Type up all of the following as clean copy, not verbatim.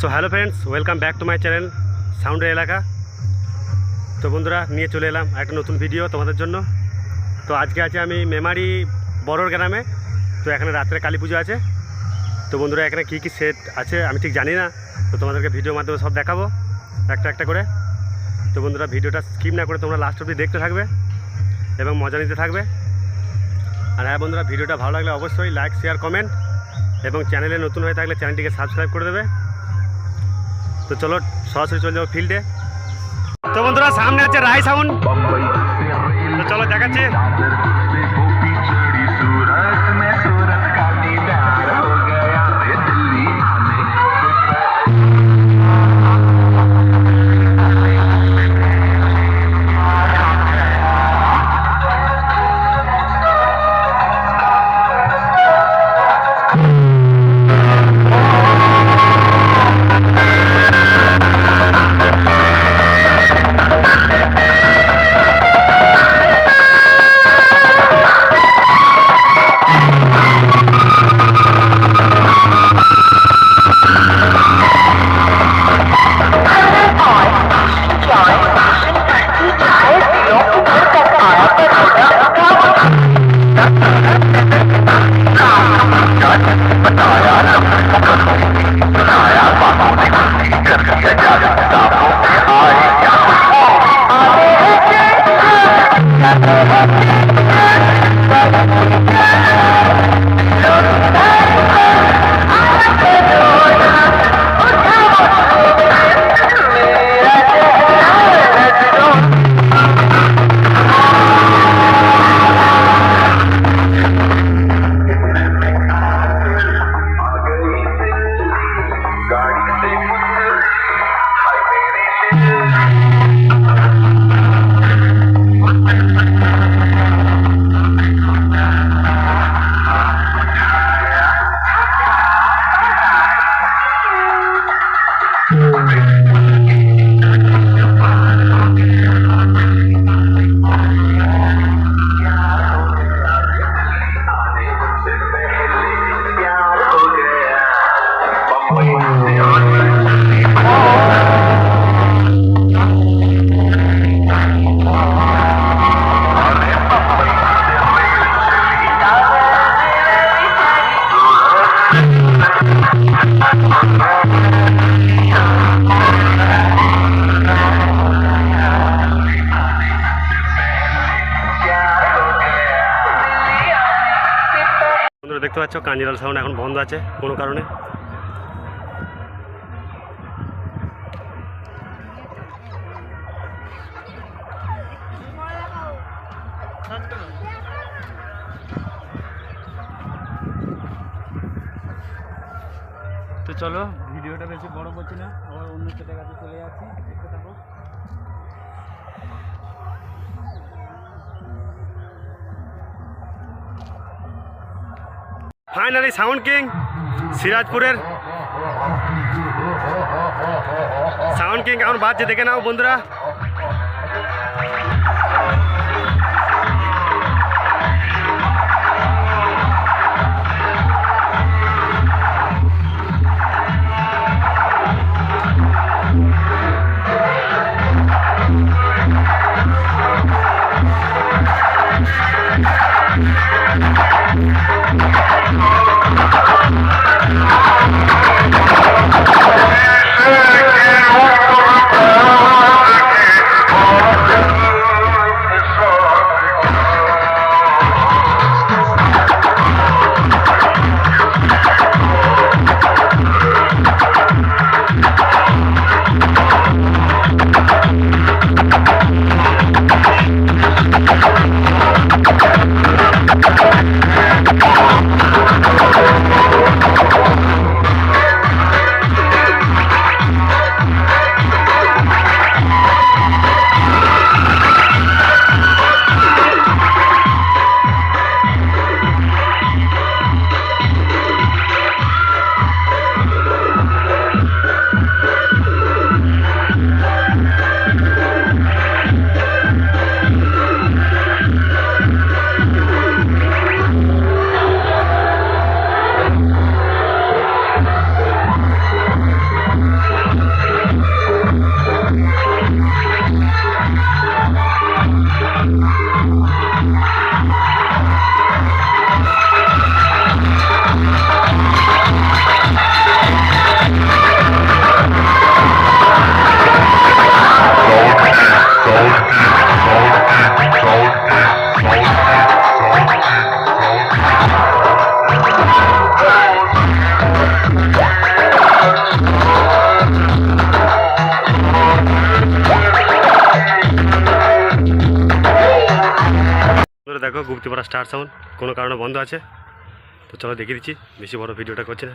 So hello friends, welcome back to my channel সাউন্ডের এলাকা। তো বন্ধুরা, নিয়ে চলে এলাম একটা নতুন ভিডিও তোমাদের জন্য। তো আজকে আছে আমি মেমারি বড়োর গ্রামে। তো এখানে রাত্রে কালী পুজো আছে। তো বন্ধুরা, এখানে কী কী সেট আছে আমি ঠিক জানি না, তো তোমাদেরকে ভিডিওর মাধ্যমে সব দেখাবো একটা একটা করে। তো বন্ধুরা, ভিডিওটা স্কিপ না করে তোমরা লাস্ট অবধি দেখতে থাকবে এবং মজা নিতে থাকবে। আর হ্যাঁ বন্ধুরা, ভিডিওটা ভালো লাগলে অবশ্যই লাইক, শেয়ার, কমেন্ট এবং চ্যানেলে নতুন হয়ে থাকলে চ্যানেলটিকে সাবস্ক্রাইব করে দেবে। তো চলো সরাসরি চলে যাবো ফিল্ডে। তো বন্ধুরা, সামনে আছে রাই সাউন্ড। তো চলো দেখাচ্ছি। দেখতে পাচ্ছ কাঞ্জিলাল সাউন্ড এখন বন্ধ আছে কোনো কারণে। তো চলো, ভিডিওটা বেশি বড় করছি না, আবার অন্য সেটের কাছে চলে যাচ্ছি, দেখতে থাকো। ফাইনালি সাউন্ড কিং সিরাজপুরের সাউন্ড কিং এখন বাজছে, দেখে নাও বন্ধুরা। মূর্তিপাড়া স্টার সাউন্ড কোনো কারণে বন্ধ আছে। তো চলো দেখিয়ে দিচ্ছি, বেশি বড় ভিডিওটা করছি না।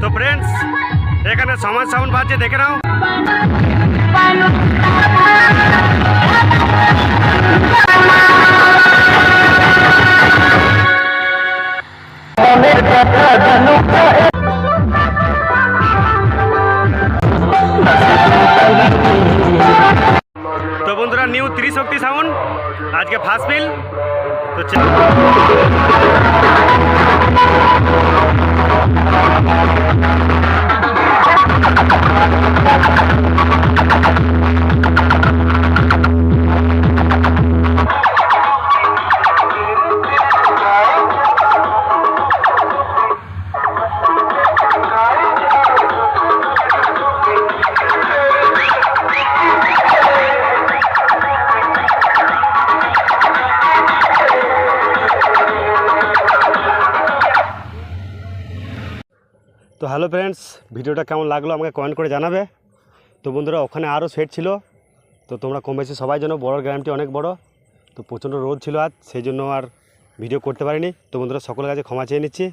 তো ফ্রেন্ডস, এখানে সমাজ সাউন্ড বাজছে, দেখে নাও। তো বন্ধুরা, নিউ ত্রিশক্তি সাউন্ড আজকে ফার্স্ট ফিল। তো তো হ্যালো ফ্রেন্ডস, ভিডিওটা কেমন লাগলো আমাকে কমেন্ট করে জানাবে। তো বন্ধুরা, ওখানে আরও সেট ছিল, তো তোমরা কম বেশি সবাই জানো বড়োর গ্রামটি অনেক বড়। তো প্রচণ্ড রোদ ছিল আজ, সেই জন্য আর ভিডিও করতে পারিনি। তো বন্ধুরা, সকলের কাছে ক্ষমা চেয়ে নিচ্ছি।